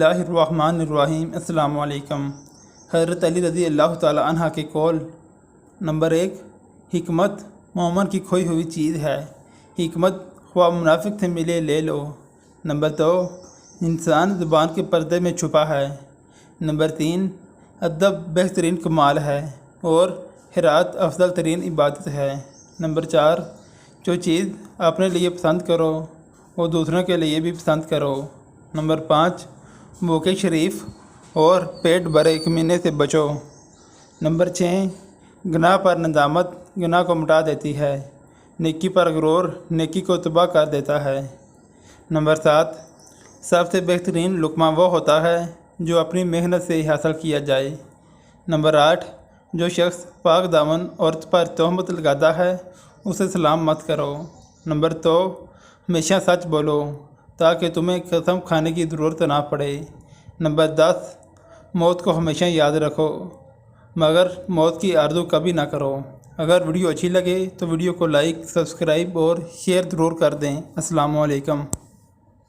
اللہ الرحمن الرحیم۔ السلام علیکم۔ حضرت علی رضی اللہ تعالی عنہ کے قول نمبر 1، حکمت مومن کی کھوئی ہوئی چیز ہے، حکمت خواہ منافق سے ملے لے لو۔ نمبر 2، انسان زبان کے پردے میں چھپا ہے۔ نمبر 3، ادب بہترین کمال ہے اور خیرات افضل ترین عبادت ہے۔ نمبر 4، جو چیز اپنے لیے پسند کرو وہ دوسروں کے لیے بھی پسند کرو۔ نمبر 5، بھوکے شریف اور پیٹ بھرے کمینے سے بچو۔ نمبر 6، گناہ پر ندامت گناہ کو مٹا دیتی ہے، نیکی پر غرور نیکی کو تباہ کر دیتا ہے۔ نمبر 7، سب سے بہترین لقمہ وہ ہوتا ہے جو اپنی محنت سے حاصل کیا جائے۔ نمبر 8، جو شخص پاک دامن عورت پر تہمت لگاتا ہے اسے سلام مت کرو۔ نمبر 2، ہمیشہ سچ بولو تاکہ تمہیں قسم کھانے کی ضرورت نہ پڑے۔ نمبر 10، موت کو ہمیشہ یاد رکھو مگر موت کی آرزو کبھی نہ کرو۔ اگر ویڈیو اچھی لگے تو ویڈیو کو لائک، سبسکرائب اور شیئر ضرور کر دیں۔ السلام علیکم۔